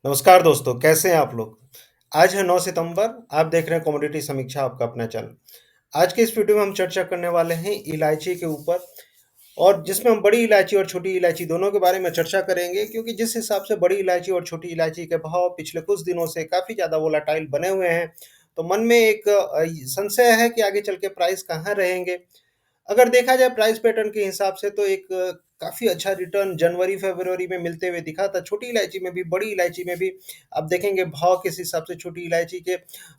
नमस्कार दोस्तों, कैसे हैं आप लोग? आज है 9 सितंबर, आप देख रहे हैं कमोडिटी समीक्षा आपका अपना चैनल। आज के इस वीडियो में हम चर्चा करने वाले हैं इलायची के ऊपर और जिसमें हम बड़ी इलायची और छोटी इलायची दोनों के बारे में चर्चा करेंगे क्योंकि जिस हिसाब से बड़ी इलायची और छोटी इलायची के भाव पिछले कुछ दिनों से काफ़ी ज़्यादा वोलेटाइल बने हुए हैं, तो मन में एक संशय है कि आगे चल के प्राइस कहाँ रहेंगे? अगर देखा जाए प्राइस पैटर्न के हिसाब से तो एक काफ़ी अच्छा रिटर्न जनवरी-फ़रवरी में मिलते हुए दिखा था। छोटी इलायची में भी, बड़ी इलायची में भी आप देखेंगे भाव किस हिसाब से छोटी इलायची के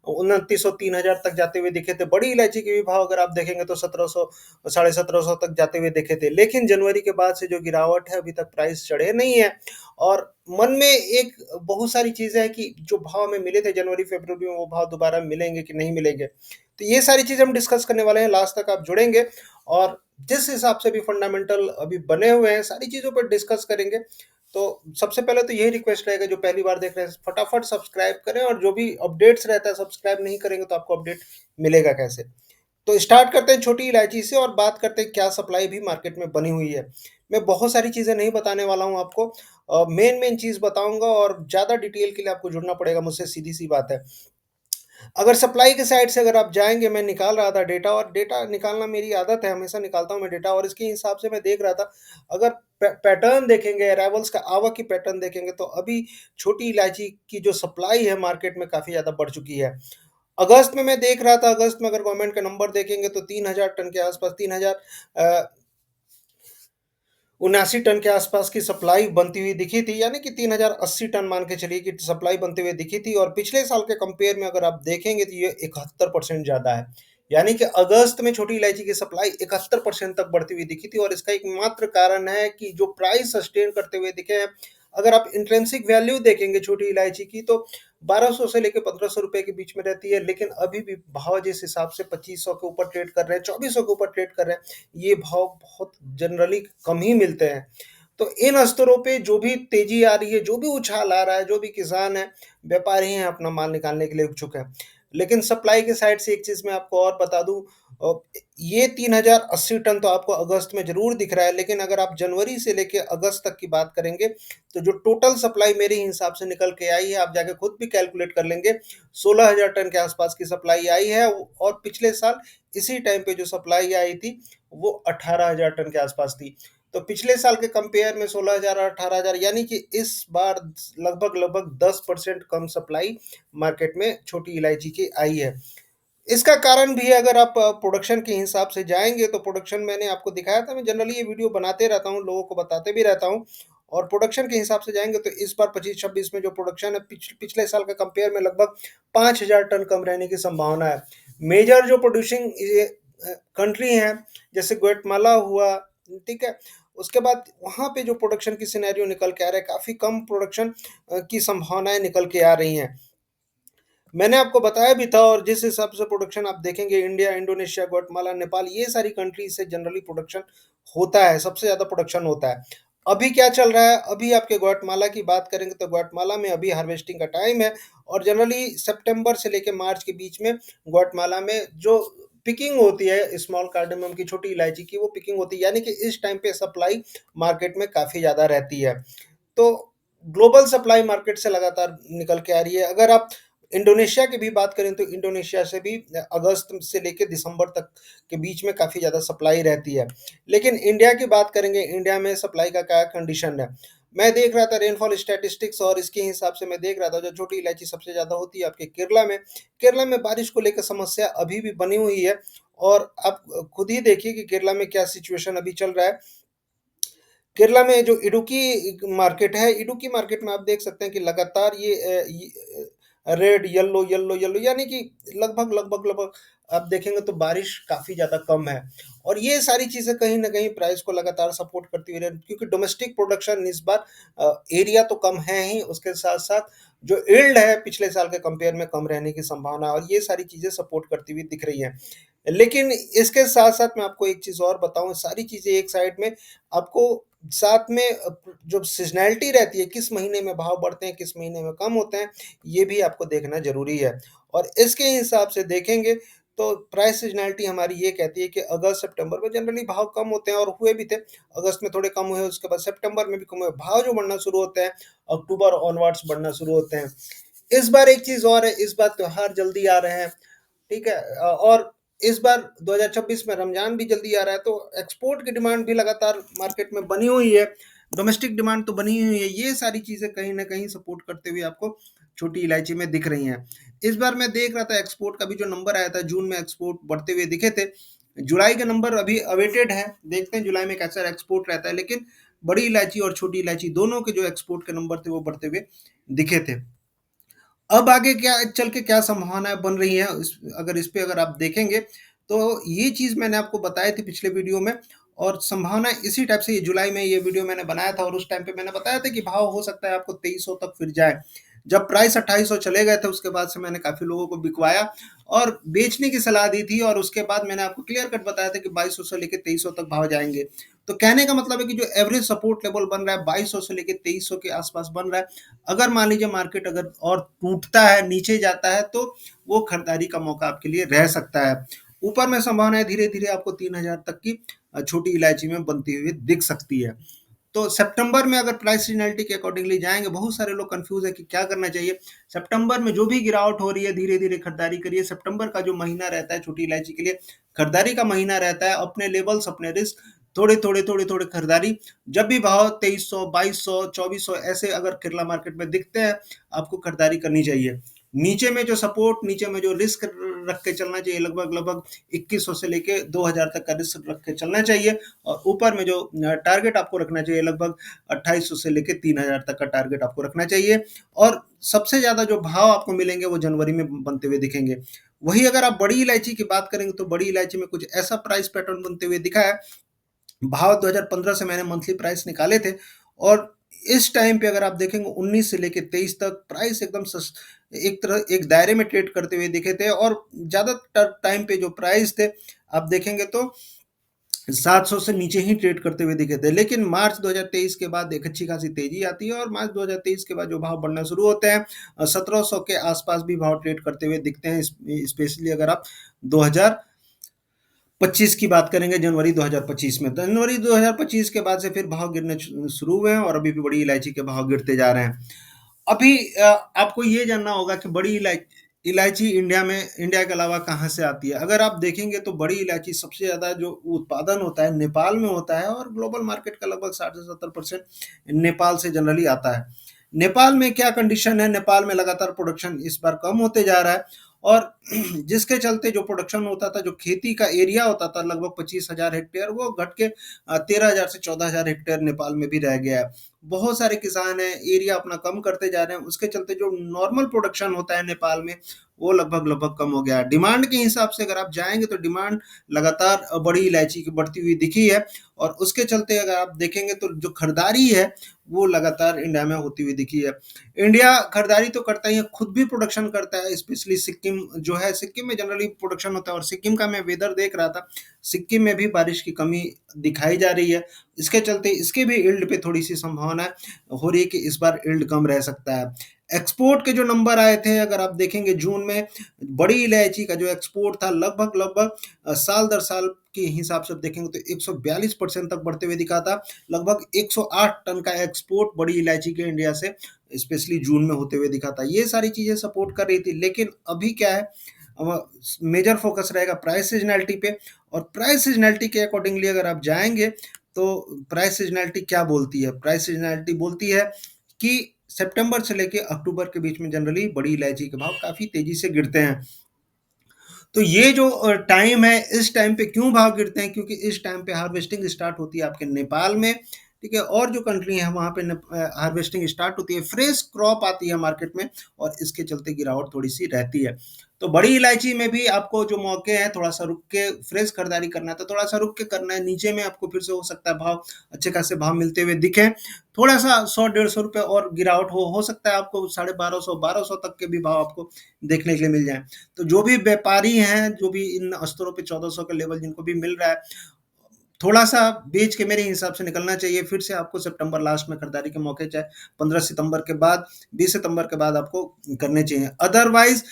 2900 3000 तक जाते हुए दिखे थे। बड़ी इलायची के भी भाव अगर आप देखेंगे तो 1700 साढ़े 1700 तक जाते हुए दिखे थे। लेकिन जनवरी के बाद से जो गिरावट है अभी तक प्राइस चढ़े नहीं है और मन में एक बहुत सारी चीज़ें हैं कि जो भाव हमें मिले थे जनवरी-फ़रवरी में वो भाव दोबारा मिलेंगे कि नहीं मिलेंगे। तो ये सारी चीज़ें हम डिस्कस करने वाले हैं, लास्ट तक आप जुड़ेंगे और जिस हिसाब से भी फंडामेंटल अभी बने हुए हैं, सारी चीज़ों पर डिस्कस करेंगे। तो सबसे पहले तो यही रिक्वेस्ट रहेगा जो पहली बार देख रहे हैं, फटाफट सब्सक्राइब करें और जो भी अपडेट्स रहता है सब्सक्राइब नहीं करेंगे तो आपको अपडेट मिलेगा कैसे? तो स्टार्ट करते हैं छोटी इलायची से और बात करते हैं क्या सप्लाई भी मार्केट में बनी हुई है। मैं बहुत सारी चीज़ें नहीं बताने वाला हूँ आपको मेन चीज़ बताऊँगा और ज़्यादा डिटेल के लिए आपको जुड़ना पड़ेगा मुझसे सीधी-सी बात है। अगर सप्लाई के साइड से अगर आप जाएँगे, मैं निकाल रहा था डेटा और डेटा निकालना मेरी आदत है, हमेशा निकालता हूँ मैं डेटा और इसके हिसाब से मैं देख रहा था, अगर पैटर्न देखेंगे, अराइवल्स का आवक की पैटर्न देखेंगे, तो अभी छोटी इलायची की जो सप्लाई है मार्केट में काफ़ी ज़्यादा बढ़ चुकी है। अगस्त में मैं देख रहा था, अगस्त में अगर गवर्नमेंट के नंबर देखेंगे तो 3000 टन के आसपास 3000 अ, 79 टन के आसपास की सप्लाई बनती हुई दिखी थी, यानी कि 3080 टन मान के चलिए कि सप्लाई बनते हुए दिखी थी और पिछले साल के कंपेयर में अगर आप देखेंगे तो ये 71% ज़्यादा है। यानी कि अगस्त में छोटी इलायची की सप्लाई 71% तक बढ़ती हुई दिखी थी और इसका एकमात्र कारण है कि जो प्राइस सस्टेन करते हुए दिखे हैं, अगर आप इंट्रिंसिक वैल्यू देखेंगे छोटी इलायची की तो 1200 से लेके 1500 रुपए के बीच में रहती है, लेकिन अभी भी भाव जिस हिसाब से 2500 के ऊपर ट्रेड कर रहे हैं, 2400 के ऊपर ट्रेड कर रहे हैं, ये भाव बहुत जनरली कम ही मिलते हैं। तो इन स्तरों पे जो भी तेज़ी आ रही है, जो भी उछाल आ रहा है, जो भी किसान है, व्यापारी हैं, अपना माल निकालने के लिए इच्छुक हैं। लेकिन सप्लाई के साइड से एक चीज़ मैं आपको और बता दूँ अ, ये 3080 टन तो आपको अगस्त में ज़रूर दिख रहा है, लेकिन अगर आप जनवरी से लेके अगस्त तक की बात करेंगे, तो जो टोटल सप्लाई मेरे हिसाब से निकल के आई है, आप जाके खुद भी कैलकुलेट कर लेंगे, 16,000 टन के आसपास की सप्लाई आई है और पिछले साल इसी टाइम पे जो सप्लाई आई थी, वो 18,000 टन के आसपास थी। तो पिछले साल के कंपेयर में 16,000 और 18,000 यानी कि इस बार लगभग-लगभग 10% कम सप्लाई मार्केट में छोटी इलायची की आई है। इसका कारण भी है अगर आप प्रोडक्शन के हिसाब से जाएँगे तो प्रोडक्शन मैंने आपको दिखाया था, मैं जनरली ये वीडियो बनाते रहता हूँ, लोगों को बताते भी रहता हूँ और प्रोडक्शन के हिसाब से जाएँगे तो इस बार 25-26 में जो प्रोडक्शन है पिछले साल के कंपेयर में लगभग 5,000 टन कम रहने की संभावना है। मेजर जो प्रोड्यूसिंग कंट्री हैं, जैसे ग्वाटेमाला हुआ, ठीक है? उसके बाद वहाँ पे जो प्रोडक्शन की सिनेरियो निकल के आ रहा है, काफ़ी कम प्रोडक्शन की संभावनाएँ निकल के आ रही हैं। मैंने आपको बताया भी था और जिस हिसाब से प्रोडक्शन आप देखेंगे इंडिया, इंडोनेशिया, ग्वाटेमाला, नेपाल ये सारी कंट्रीज़ से जनरली प्रोडक्शन होता है, सबसे ज़्यादा प्रोडक्शन होता है। अभी क्या चल रहा है, अभी आपके ग्वाटेमाला की बात करेंगे तो ग्वाटेमाला में अभी हार्वेस्टिंग का टाइम है और जनरली सितंबर से लेके मार्च के बीच में ग्वाटेमाला में जो पिकिंग होती है स्मॉल कार्डेमम की, छोटी इलायची की, वो पिकिंग होती है, यानी कि इस टाइम पे सप्लाई मार्केट में काफ़ी ज़्यादा रहती है। तो ग्लोबल सप्लाई मार्केट से लगातार निकल के आ रही है। अगर आप इंडोनेशिया की भी बात करें तो इंडोनेशिया से भी अगस्त से लेके दिसंबर तक के बीच में काफ़ी ज़्यादा सप्लाई रहती है। लेकिन इंडिया की बात करेंगे, इंडिया में सप्लाई का क्या कंडीशन है? मैं देख रहा था रेनफॉल स्टैटिस्टिक्स और इसके हिसाब से मैं देख रहा था जो छोटी इलायची सबसे ज़्यादा होती है आपके केरला में। केरला में बारिश को लेकर समस्या अभी भी बनी हुई है और आप खुद ही देखिए कि केरला में क्या सिचुएशन अभी चल रहा है। केरला में जो इडुक्की मार्केट है, इडुक्की मार्केट में आप देख सकते हैं कि लगातार रेड, येलो, येलो, येलो यानी कि लगभग आप देखेंगे तो बारिश काफ़ी ज़्यादा कम है और ये सारी चीज़ें कहीं न कहीं प्राइस को लगातार सपोर्ट करती हुई रही क्योंकि डोमेस्टिक प्रोडक्शन इस बार एरिया तो कम है ही, उसके साथ-साथ जो यील्ड है पिछले साल के कंपेयर में कम रहने की संभावना है और ये सारी चीज़ें सपोर्ट करती हुई दिख रही हैं। लेकिन इसके साथ-साथ मैं आपको एक चीज़ और बताऊँ, सारी चीज़ें एक साइड में आपको साथ में जो सीज़नैलिटी रहती है, किस महीने में भाव बढ़ते हैं, किस महीने में कम होते हैं, ये भी आपको देखना ज़रूरी है। और इसके हिसाब से देखेंगे तो प्राइस सीज़नैलिटी हमारी ये कहती है कि अगस्त-सितंबर में जनरली भाव कम होते हैं और हुए भी थे। अगस्त में थोड़े कम हुए, उसके बाद सितंबर में भी कम हुए। भाव जो बढ़ना शुरू होते हैं, अक्टूबर ऑनवर्ड्स बढ़ना शुरू होते हैं। इस बार एक चीज़ और है, इस बार त्योहार जल्दी आ रहे हैं, ठीक है? और इस बार 2026 में रमज़ान भी जल्दी आ रहा है, तो एक्सपोर्ट की डिमांड भी लगातार मार्केट में बनी हुई है। डोमेस्टिक डिमांड तो बनी हुई है। ये सारी चीज़ें कहीं न कहीं सपोर्ट करते हुए आपको छोटी इलायची में दिख रही हैं। इस बार मैं देख रहा था एक्सपोर्ट का भी जो नंबर आया था, जून में एक्सपोर्ट बढ़ते हुए दिखे थे। जुलाई के नंबर अभी अवेटेड है, देखते हैं जुलाई में कैसा एक्सपोर्ट रहता है, लेकिन बड़ी इलायची और छोटी इलायची दोनों के जो एक्सपोर्ट के नंबर थे वो बढ़ते हुए दिखे थे। अब आगे क्या चल के क्या संभावनाएँ बन रही हैं, इस पे अगर आप देखेंगे, तो ये चीज़ मैंने आपको बताई थी पिछले वीडियो में और संभावनाएँ इसी टाइप से ये जुलाई में ये वीडियो मैंने बनाया था और उस टाइम पे मैंने बताया था कि भाव हो सकता है आपको 2300 तक फिर जाए। जब प्राइस 2800 चले गए थे, उसके बाद से मैंने काफ़ी लोगों को बिकवाया और बेचने की सलाह दी थी और उसके बाद मैंने आपको क्लियर कट बताया था कि 2200 से लेके 2300 तक भाव जाएँगे। तो कहने का मतलब है कि जो एवरेज सपोर्ट लेवल बन रहा है 2200 से लेके 2300 के आसपास बन रहा है। अगर मान लीजिए मार्केट अगर और टूटता है, नीचे जाता है, तो वो खरीदारी का मौका आपके लिए रह सकता है। ऊपर में संभावनाएँ धीरे-धीरे आपको 3000 तक की छोटी इलायची में बनती हुई दिख सकती है। तो सितंबर में अगर प्राइस सीज़नैलिटी के अकॉर्डिंगली जाएँगे, बहुत सारे लोग कन्फ्यूज़ है कि क्या करना चाहिए। सितंबर में जो भी गिरावट हो रही है, धीरे-धीरे खरीदारी करिए। सितंबर का जो महीना रहता है छोटी इलायची के लिए, खरीदारी का महीना रहता है। अपने लेवल्स, अपने रिस्क, थोड़े-थोड़े, थोड़े-थोड़े खरीदारी। जब भी भाव 2300, 2200, 2400 ऐसे अगर केरला मार्केट में दिखते हैं, आपको खरीदारी करनी चाहिए। नीचे में जो सपोर्ट, नीचे में जो रिस्क रख के चलना चाहिए, लगभग-लगभग 2100 से लेके 2000 तक का रिस्क रख के चलना चाहिए और ऊपर में जो टारगेट आपको रखना चाहिए, लगभग 2800 से लेके 3000 तक का टारगेट आपको रखना चाहिए और सबसे ज़्यादा जो भाव आपको मिलेंगे वो जनवरी में बनते हुए दिखेंगे। वहीं अगर आप बड़ी इलायची की बात करेंगे तो बड़ी इलायची में कुछ ऐसा प्राइस पैटर्न बनते हुए दिखा है। भाव 2015 से मैंने मंथली प्राइस निकाले थे और इस टाइम पे अगर आप देखेंगे 19 से लेके 23 तक प्राइस एकदम एक तरह एक दायरे में ट्रेड करते हुए दिखे थे और ज़्यादातर टाइम पे जो प्राइस थे, आप देखेंगे तो 700 से नीचे ही ट्रेड करते हुए दिखे थे। लेकिन मार्च 2023 के बाद एक अच्छी खासी तेज़ी आती है और मार्च 2023 के बाद जो भाव बढ़ना शुरू होते हैं 1700 के आसपास भी भाव ट्रेड करते हुए दिखते हैं। स्पेशली अगर आप 2025 की बात करेंगे, जनवरी 2025 में। जनवरी 2025 के बाद से फिर भाव गिरने शुरू हुए हैं और अभी भी बड़ी इलायची के भाव गिरते जा रहे हैं। अभी आपको ये जानना होगा कि बड़ी इलायची इंडिया के अलावा कहाँ से आती है? अगर आप देखेंगे तो बड़ी इलायची सबसे ज़्यादा जो उत्पादन होता है नेपाल में होता है और ग्लोबल मार्केट का लगभग 60 से 70% नेपाल से जनरली आता है। नेपाल में क्या कंडीशन है? नेपाल में लगातार प्रोडक्शन इस बार कम होते जा रहा है और जिसके चलते जो प्रोडक्शन होता था, जो खेती का एरिया होता था लगभग 25,000 हेक्टेयर, वो घट के 13,000 से 14,000 हेक्टेयर नेपाल में भी रह गया है। बहुत सारे किसान हैं, एरिया अपना कम करते जा रहे हैं, उसके चलते जो नॉर्मल प्रोडक्शन होता है नेपाल में, वो लगभग-लगभग कम हो गया है। डिमांड के हिसाब से अगर आप जाएँगे तो डिमांड लगातार बड़ी इलायची की बढ़ती हुई दिखी है और उसके चलते अगर आप देखेंगे तो जो खरीदारी है, वो लगातार इंडिया में होती हुई दिखी है। इंडिया खरीदारी तो करता ही है, खुद भी प्रोडक्शन करता है, स्पेशली सिक्किम जो है, सिक्किम में जनरली प्रोडक्शन होता है और सिक्किम का मैं वेदर देख रहा था, सिक्किम में भी बारिश की कमी दिखाई जा रही है। इसके चलते इसके भी यील्ड पे थोड़ी-सी संभावना हो रही है कि इस बार यील्ड कम रह सकता है। एक्सपोर्ट के जो नंबर आए थे अगर आप देखेंगे जून में, बड़ी इलायची का जो एक्सपोर्ट था लगभग-लगभग साल दर साल के हिसाब से देखेंगे तो 142% तक बढ़ते हुए दिखा था। लगभग 108 टन का एक्सपोर्ट बड़ी इलायची के इंडिया से स्पेशली जून में होते हुए दिखा था। ये सारी चीज़ें सपोर्ट कर रही थी, लेकिन अभी क्या है, मेजर फोकस रहेगा प्राइस सीज़नैलिटी पे और प्राइस सीज़नैलिटी के अकॉर्डिंगली अगर आप जाएँगे, तो प्राइस सीज़नैलिटी क्या बोलती है? प्राइस सीज़नैलिटी बोलती है कि सितंबर से लेके अक्टूबर के बीच में जनरली बड़ी इलायची के भाव काफ़ी तेज़ी से गिरते हैं। तो ये जो टाइम है, इस टाइम पे क्यों भाव गिरते हैं? क्योंकि इस टाइम पे हार्वेस्टिंग स्टार्ट होती है आपके नेपाल में, ठीक है? और जो कंट्री है वहाँ पे हार्वेस्टिंग स्टार्ट होती है, फ्रेश क्रॉप आती है मार्केट में और इसके चलते गिरावट थोड़ी-सी रहती है। तो बड़ी इलायची में भी आपको जो मौके हैं, थोड़ा-सा रुक के फ्रेश खरीदारी करना है, तो थोड़ा-सा रुक के करना है। नीचे में आपको फिर से हो सकता है भाव अच्छे खासे भाव मिलते हुए दिखें। थोड़ा-सा 100 डेढ़ ₹100 और गिरावट हो सकता है, आपको 1250 1200 तक के भी भाव आपको देखने के लिए मिल जाएँ। तो जो भी व्यापारी हैं, जो भी इन स्तरों पे 1400 का लेवल जिनको भी मिल रहा है, थोड़ा-सा बेच के मेरे हिसाब से निकलना चाहिए, फिर से आपको सितंबर लास्ट में खरीदारी के मौके चाहे 15 सितंबर के बाद, 20 सितंबर के बाद आपको करने चाहिए। अदरवाइज़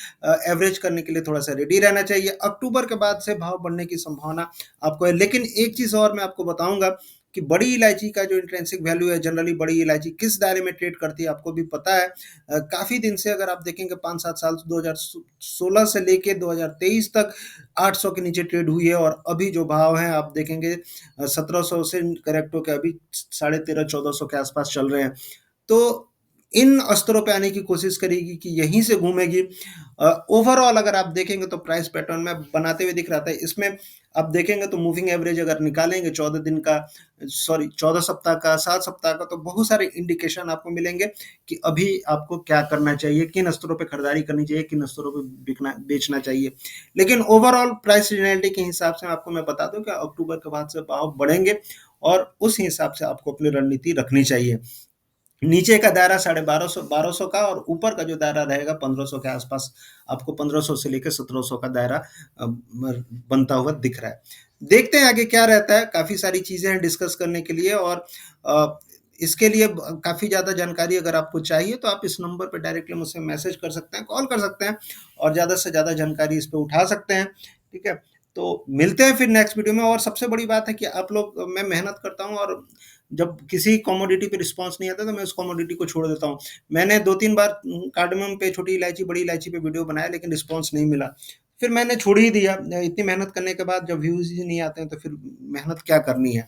एवरेज करने के लिए थोड़ा-सा रेडी रहना चाहिए। अक्टूबर के बाद से भाव बढ़ने की संभावना आपको है। लेकिन एक चीज़ और मैं आपको बताऊँगा कि बड़ी इलायची का जो इंट्रिंसिक वैल्यू है, जनरली बड़ी इलायची किस दायरे में ट्रेड करती है आपको भी पता है। काफ़ी दिन से अगर आप देखेंगे 5-7 साल 2016 से लेके 2023 तक 800 के नीचे ट्रेड हुई है और अभी जो भाव हैं आप देखेंगे 1700 से करेक्ट होके अभी साढ़े 13-1400 के आसपास चल रहे हैं। तो इन स्तरों पे आने की कोशिश करेगी कि यहीं से घूमेगी। ओवरऑल अगर आप देखेंगे तो प्राइस पैटर्न में बनाते हुए दिख रहा था। इसमें आप देखेंगे तो मूविंग एवरेज अगर निकालेंगे 14 दिन का, सॉरी 14 सप्ताह का, 7 सप्ताह का, तो बहुत सारे इंडिकेशन आपको मिलेंगे कि अभी आपको क्या करना चाहिए, किन स्तरों पे खरीदारी करनी चाहिए, किन स्तरों पे बिकना बेचना चाहिए। लेकिन ओवरऑल प्राइस सीजनैलिटी के हिसाब से आपको मैं बता दूँ कि अक्टूबर के बाद से भाव बढ़ेंगे और उस हिसाब से आपको अपनी रणनीति रखनी चाहिए। नीचे का दायरा 1250 का और ऊपर का जो दायरा रहेगा 1500 के आसपास, आपको 1500 से लेकर 1700 का दायरा बनता हुआ दिख रहा है। देखते हैं आगे क्या रहता है। काफ़ी सारी चीज़ें हैं डिस्कस करने के लिए और इसके लिए काफ़ी ज़्यादा जानकारी अगर आपको चाहिए तो आप इस नंबर पे डायरेक्टली मुझसे मैसेज कर सकते हैं, कॉल कर सकते हैं और ज़्यादा से ज़्यादा जानकारी इस पे उठा सकते हैं। ठीक है? तो मिलते हैं फिर नेक्स्ट वीडियो में। और सबसे बड़ी बात है कि आप लोग, मैं मेहनत करता हूँ और जब किसी कमोडिटी पे रिस्पॉन्स नहीं आता तो मैं उस कमोडिटी को छोड़ देता हूँ। मैंने 2-3 बार कार्डमम पे, छोटी इलायची, बड़ी इलायची पे वीडियो बनाया लेकिन रिस्पॉन्स नहीं मिला। फिर मैंने छोड़ ही दिया। इतनी मेहनत करने के बाद जब व्यूज़ ही नहीं आते हैं तो फिर मेहनत क्या करनी है।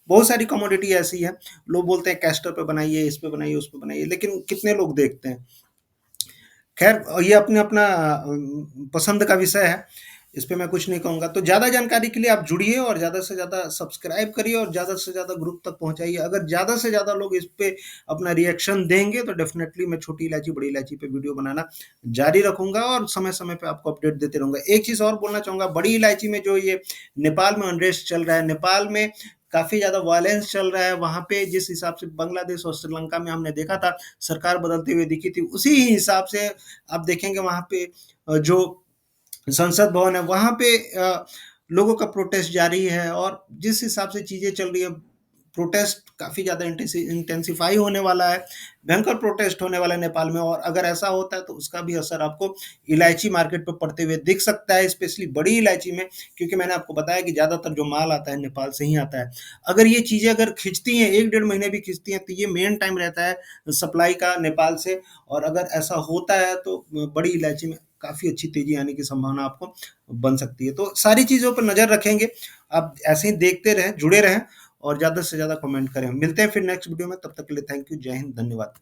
बहुत सारी कमोडिटी ऐसी है, लोग बोलते हैं कैस्टर पे बनाइए, इस पे बनाइए, उस पे बनाइए, लेकिन कितने लोग देखते हैं। खैर ये अपने अपना पसंद का विषय है, इस पे मैं कुछ नहीं कहूँगा। तो ज़्यादा जानकारी के लिए आप जुड़िए और ज़्यादा से ज़्यादा सब्सक्राइब करिए और ज़्यादा से ज़्यादा ग्रुप तक पहुँचाइए। अगर ज़्यादा से ज़्यादा लोग इस पे अपना रिएक्शन देंगे तो डेफ़िनेटली मैं छोटी इलायची, बड़ी इलायची पे वीडियो बनाना जारी रखूँगा और समय-समय पे आपको अपडेट देते रहूँगा। एक चीज़ और बोलना चाहूँगा, बड़ी इलायची में जो ये नेपाल में अनरेस्ट चल रहा है, नेपाल में काफ़ी ज़्यादा वायलेंस चल रहा है। वहाँ पे जिस हिसाब से बांग्लादेश और श्रीलंका में हमने देखा था, सरकार बदलते हुए दिखी थी, उसी ही हिसाब से आप देखेंगे वहाँ पे जो संसद भवन है वहाँ पे लोगों का प्रोटेस्ट जारी है और जिस हिसाब से चीज़ें चल रही है, प्रोटेस्ट काफ़ी ज़्यादा इंटेंसिफाई होने वाला है, भयंकर प्रोटेस्ट होने वाला है नेपाल में और अगर ऐसा होता है तो उसका भी असर आपको इलायची मार्केट पे पड़ते हुए दिख सकता है, स्पेशली बड़ी इलायची में, क्योंकि मैंने आपको बताया कि ज़्यादातर जो माल आता है नेपाल से ही आता है। अगर ये चीज़ें अगर खिंचती हैं, 1 डेढ़ महीने भी खिंचती हैं, तो ये मेन टाइम रहता है सप्लाई का नेपाल से और अगर ऐसा होता है तो बड़ी इलायची में काफ़ी अच्छी तेज़ी आने की संभावना आपको बन सकती है। तो सारी चीज़ों पर नज़र रखेंगे, आप ऐसे ही देखते रहें, जुड़े रहें और ज़्यादा से ज़्यादा कमेंट करें। मिलते हैं फिर नेक्स्ट वीडियो में, तब तक के लिए थैंक यू, जय हिंद, धन्यवाद।